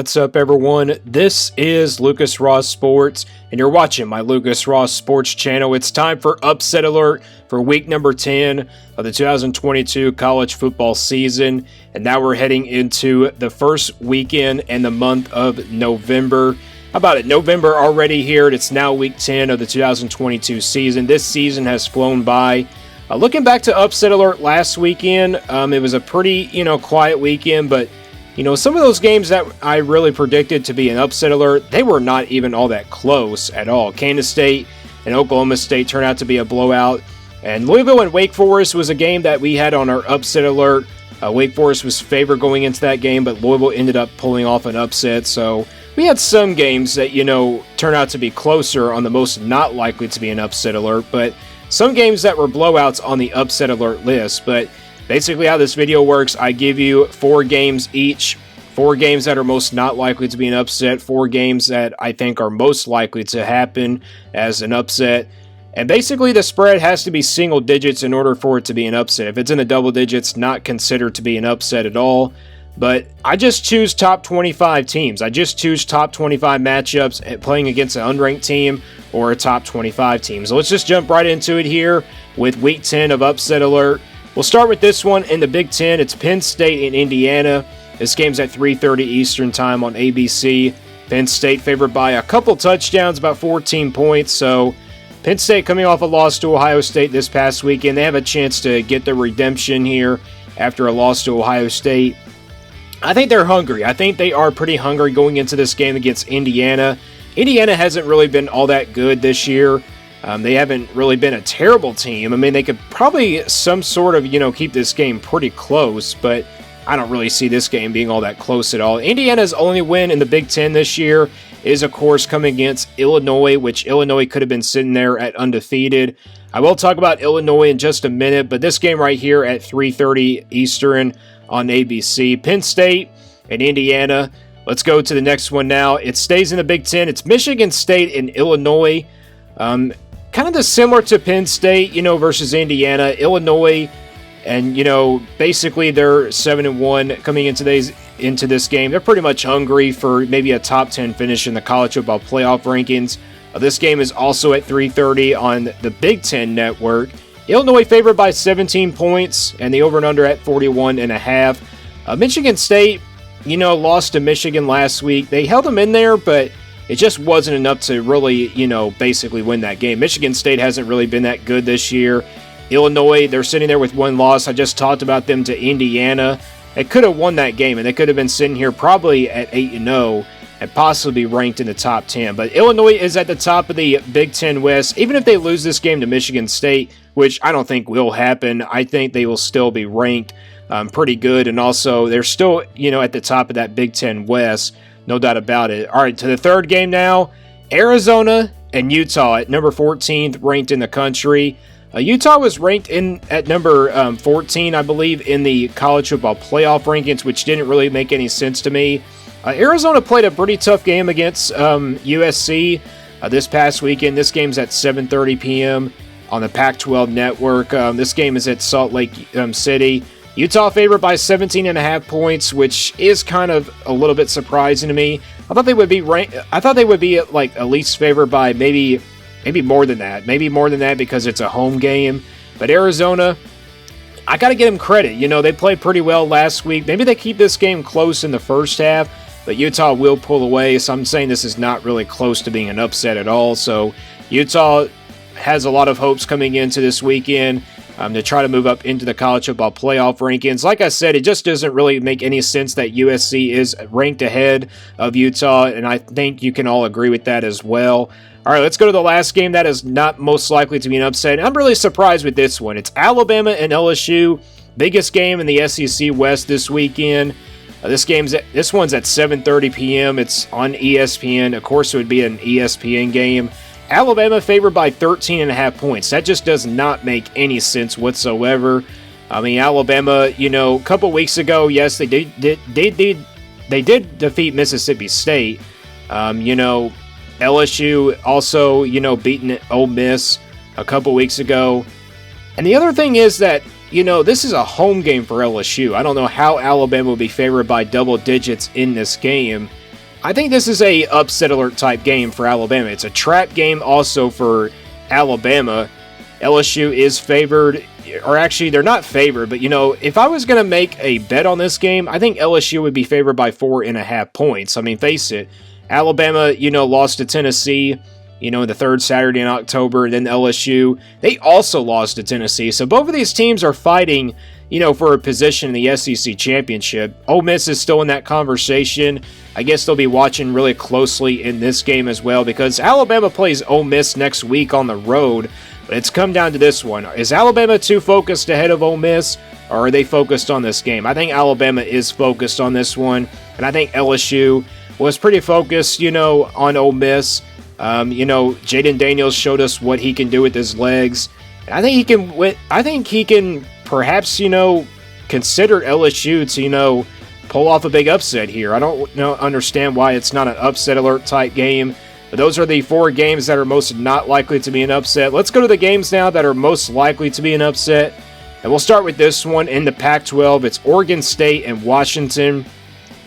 What's up, everyone? This is Lucas Ross Sports, and you're watching my Lucas Ross Sports channel. It's time for Upset Alert for week number 10 of the 2022 college football season, and now we're heading into the first weekend in the month of November. How about it? November already here, and it's now week 10 of the 2022 season. This season has flown by. Looking back to Upset Alert last weekend, it was a pretty, quiet weekend, but some of those games that I really predicted to be an upset alert, they were not even all that close at all. Kansas State and Oklahoma State turned out to be a blowout. And Louisville and Wake Forest was a game that we had on our upset alert. Wake Forest was favored going into that game, but Louisville ended up pulling off an upset. So we had some games that, turned out to be closer on the most not likely to be an upset alert, but some games that were blowouts on the upset alert list. But basically how this video works, I give you 4 games each, 4 games that are most not likely to be an upset, 4 games that I think are most likely to happen as an upset. And basically the spread has to be single digits in order for it to be an upset. If it's in the double digits, not considered to be an upset at all. But I just choose top 25 teams. I just choose top 25 matchups playing against an unranked team or a top 25 team. So let's just jump right into it here with week 10 of Upset Alert. We'll start with this one in the Big Ten. It's Penn State and Indiana. This game's at 3:30 Eastern Time on ABC. Penn State favored by a couple touchdowns, about 14 points. So Penn State coming off a loss to Ohio State this past weekend. They have a chance to get the redemption here after a loss to Ohio State. I think they're hungry. I think they are pretty hungry going into this game against Indiana. Indiana hasn't really been all that good this year. They haven't really been a terrible team. I mean, they could probably some sort of, keep this game pretty close, but I don't really see this game being all that close at all. Indiana's only win in the Big Ten this year is, of course, coming against Illinois, which Illinois could have been sitting there at undefeated. I will talk about Illinois in just a minute, but this game right here at 3:30 Eastern on ABC. Penn State and Indiana. Let's go to the next one now. It stays in the Big Ten. It's Michigan State and Illinois. Kind of similar to Penn State, versus Indiana. Illinois, and, basically they're 7-1 coming into this game. They're pretty much hungry for maybe a top 10 finish in the college football playoff rankings. This game is also at 3:30 on the Big Ten Network. Illinois favored by 17 points, and the over and under at 41.5. Michigan State, lost to Michigan last week. They held them in there, but it just wasn't enough to really, basically win that game. Michigan State hasn't really been that good this year. Illinois, they're sitting there with 1 loss. I just talked about them to Indiana. They could have won that game, and they could have been sitting here probably at 8-0 and possibly ranked in the top 10. But Illinois is at the top of the Big Ten West. Even if they lose this game to Michigan State, which I don't think will happen, I think they will still be ranked pretty good. And also, they're still, at the top of that Big Ten West. No doubt about it. All right, to the third game now. Arizona and Utah at number 14th, ranked in the country. Utah was ranked at number 14, I believe, in the college football playoff rankings, which didn't really make any sense to me. Arizona played a pretty tough game against USC this past weekend. This game's at 7:30 p.m. on the Pac-12 network. This game is at Salt Lake City. Utah favored by 17.5 points, which is kind of a little bit surprising to me. I thought they would be at least favored by maybe more than that. Maybe more than that because it's a home game. But Arizona, I got to give them credit. They played pretty well last week. Maybe they keep this game close in the first half, but Utah will pull away. So I'm saying this is not really close to being an upset at all. So Utah has a lot of hopes coming into this weekend to try to move up into the college football playoff rankings. Like I said, it just doesn't really make any sense that USC is ranked ahead of Utah, and I think you can all agree with that as well. All right, let's go to the last game that is not most likely to be an upset. I'm really surprised with this one. It's Alabama and LSU, biggest game in the SEC West this weekend. This one's at 7:30 p.m. It's on ESPN. Of course, it would be an ESPN game. Alabama favored by 13.5 points. That just does not make any sense whatsoever. I mean, Alabama, a couple weeks ago, yes, they did defeat Mississippi State. LSU also, beating Ole Miss a couple weeks ago. And the other thing is that, this is a home game for LSU. I don't know how Alabama will be favored by double digits in this game. I think this is a upset alert type game for Alabama. It's a trap game also for Alabama. LSU is favored, or actually they're not favored, but if I was going to make a bet on this game, I think LSU would be favored by 4.5 points. I mean, face it, Alabama, lost to Tennessee, in the third Saturday in October, and then LSU, they also lost to Tennessee. So both of these teams are fighting, for a position in the SEC championship. Ole Miss is still in that conversation. I guess they'll be watching really closely in this game as well, because Alabama plays Ole Miss next week on the road. But it's come down to this one. Is Alabama too focused ahead of Ole Miss, or are they focused on this game? I think Alabama is focused on this one, and I think LSU was pretty focused, on Ole Miss. Jaden Daniels showed us what he can do with his legs. I think he can perhaps, consider LSU to, pull off a big upset here. I don't understand why it's not an upset alert type game. But those are the 4 games that are most not likely to be an upset. Let's go to the games now that are most likely to be an upset. And we'll start with this one in the Pac-12. It's Oregon State and Washington.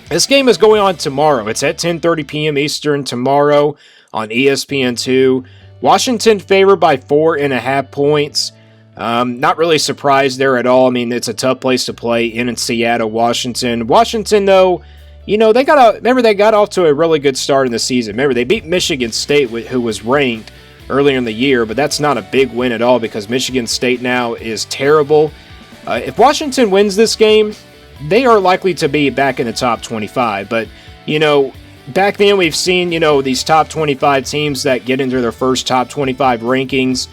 This game is going on tomorrow. It's at 10:30 p.m. Eastern tomorrow on ESPN2. Washington favored by 4.5 points. Not really surprised there at all. I mean, it's a tough place to play in Seattle, Washington. Washington, though, they got off to a really good start in the season. Remember, they beat Michigan State, who was ranked earlier in the year, but that's not a big win at all because Michigan State now is terrible. If Washington wins this game, they are likely to be back in the top 25. But, back then we've seen, these top 25 teams that get into their first top 25 rankings.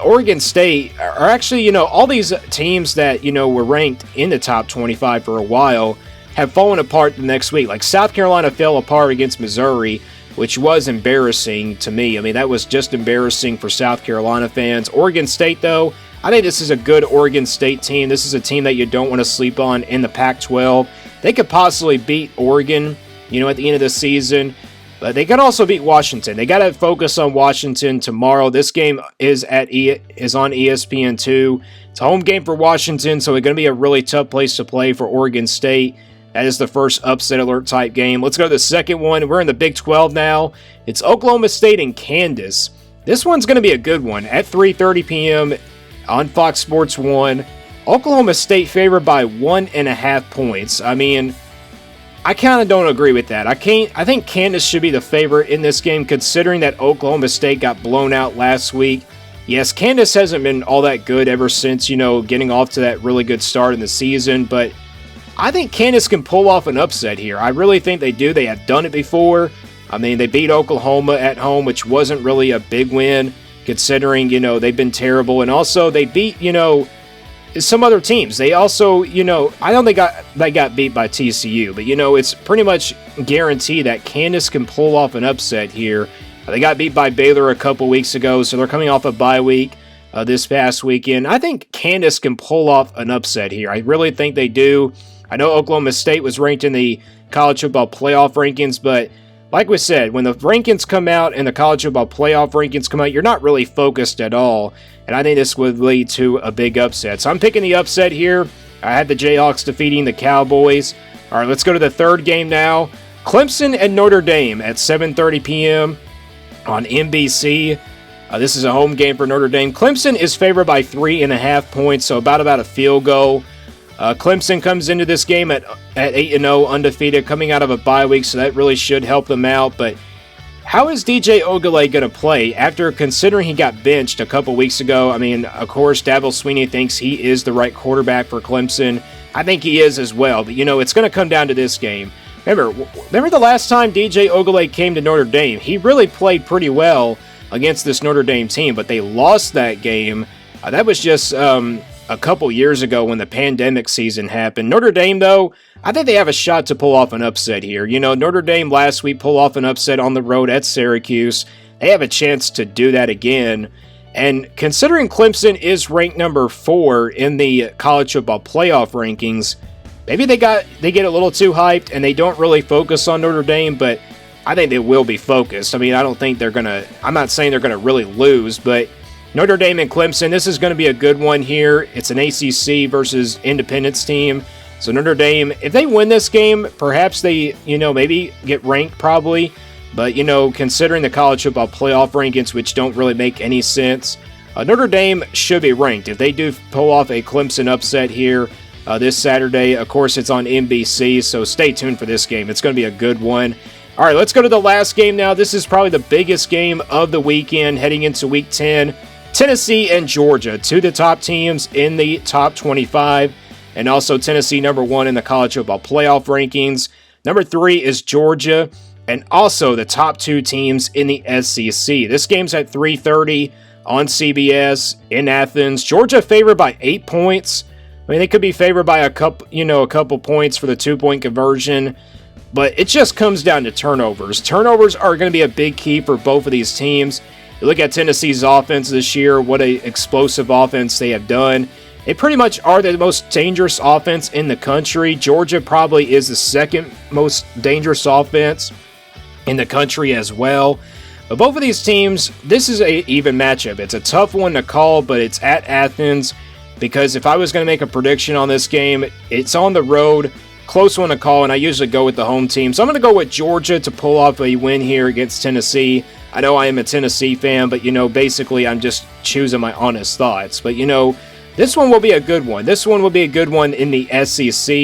Oregon State are actually, all these teams that, were ranked in the top 25 for a while have fallen apart the next week. Like South Carolina fell apart against Missouri, which was embarrassing to me. I mean, that was just embarrassing for South Carolina fans. Oregon State, though, I think this is a good Oregon State team. This is a team that you don't want to sleep on in the Pac-12. They could possibly beat Oregon, at the end of the season. But they could also beat Washington. They got to focus on Washington tomorrow. This game is on ESPN2. It's a home game for Washington, so it's going to be a really tough place to play for Oregon State. That is the first upset alert type game. Let's go to the second one. We're in the Big 12 now. It's Oklahoma State and Kansas. This one's going to be a good one at 3:30 p.m. on Fox Sports 1. Oklahoma State favored by 1.5 points. I mean, I kind of don't agree with that. I think Kansas should be the favorite in this game, considering that Oklahoma State got blown out last week. Yes, Kansas hasn't been all that good ever since, getting off to that really good start in the season, but I think Kansas can pull off an upset here. I really think they do. They have done it before. I mean, they beat Oklahoma at home, which wasn't really a big win, considering, they've been terrible. And also, they beat, some other teams. They also, I know they got beat by TCU, but, it's pretty much guaranteed that Kansas can pull off an upset here. They got beat by Baylor a couple weeks ago, so they're coming off a bye week this past weekend. I think Kansas can pull off an upset here. I really think they do. I know Oklahoma State was ranked in the college football playoff rankings, but like we said, when the rankings come out and the college football playoff rankings come out, you're not really focused at all, and I think this would lead to a big upset. So I'm picking the upset here. I had the Jayhawks defeating the Cowboys. All right, let's go to the third game now. Clemson and Notre Dame at 7:30 p.m. on NBC. This is a home game for Notre Dame. Clemson is favored by 3.5 points, so about a field goal. Clemson comes into this game at 8-0, undefeated, coming out of a bye week, so that really should help them out. But how is DJ Ogilvie going to play after considering he got benched a couple weeks ago? I mean, of course, Dabo Swinney thinks he is the right quarterback for Clemson. I think he is as well, but, it's going to come down to this game. Remember the last time DJ Ogilvie came to Notre Dame? He really played pretty well against this Notre Dame team, but they lost that game. That was just a couple years ago when the pandemic season happened. Notre Dame, though, I think they have a shot to pull off an upset here. Notre Dame last week pulled off an upset on the road at Syracuse. They have a chance to do that again. And considering Clemson is ranked number 4 in the college football playoff rankings, maybe they get a little too hyped and they don't really focus on Notre Dame, but I think they will be focused. I mean, I don't think I'm not saying they're going to really lose, but Notre Dame and Clemson, this is going to be a good one here. It's an ACC versus Independence team. So Notre Dame, if they win this game, perhaps they, maybe get ranked probably. But, considering the college football playoff rankings, which don't really make any sense, Notre Dame should be ranked. If they do pull off a Clemson upset here this Saturday, of course, it's on NBC, so stay tuned for this game. It's going to be a good one. All right, let's go to the last game now. This is probably the biggest game of the weekend heading into Week 10. Tennessee and Georgia, two of the top teams in the top 25, and also Tennessee number 1 in the college football playoff rankings. Number 3 is Georgia, and also the top 2 teams in the SEC. This game's at 3:30 on CBS in Athens. Georgia favored by 8 points. I mean, they could be favored by a couple points for the 2-point conversion. But it just comes down to turnovers. Turnovers are going to be a big key for both of these teams. You look at Tennessee's offense this year, what an explosive offense they have done. They pretty much are the most dangerous offense in the country. Georgia probably is the second most dangerous offense in the country as well. But both of these teams, this is an even matchup. It's a tough one to call, but it's at Athens. Because if I was going to make a prediction on this game, it's on the road. Close one to call, and I usually go with the home team. So I'm going to go with Georgia to pull off a win here against Tennessee. I know I am a Tennessee fan, but, basically I'm just choosing my honest thoughts. But, this one will be a good one. This one will be a good one in the SEC,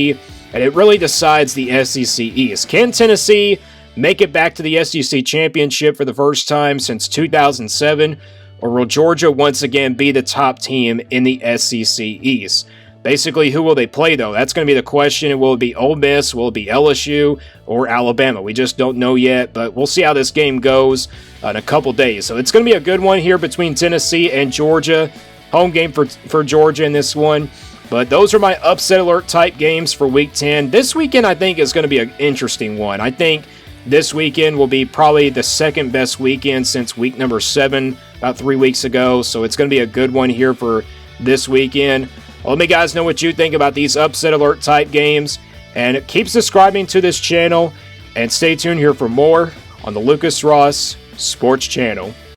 and it really decides the SEC East. Can Tennessee make it back to the SEC championship for the first time since 2007, or will Georgia once again be the top team in the SEC East? Basically, who will they play, though? That's going to be the question. Will it be Ole Miss? Will it be LSU or Alabama? We just don't know yet, but we'll see how this game goes in a couple days. So it's going to be a good one here between Tennessee and Georgia. Home game for Georgia in this one. But those are my upset alert type games for Week 10. This weekend, I think, is going to be an interesting one. I think this weekend will be probably the second best weekend since week number 7, about 3 weeks ago. So it's going to be a good one here for this weekend. Well, let me guys know what you think about these upset alert type games, and keep subscribing to this channel, and stay tuned here for more on the Lucas Ross Sports Channel.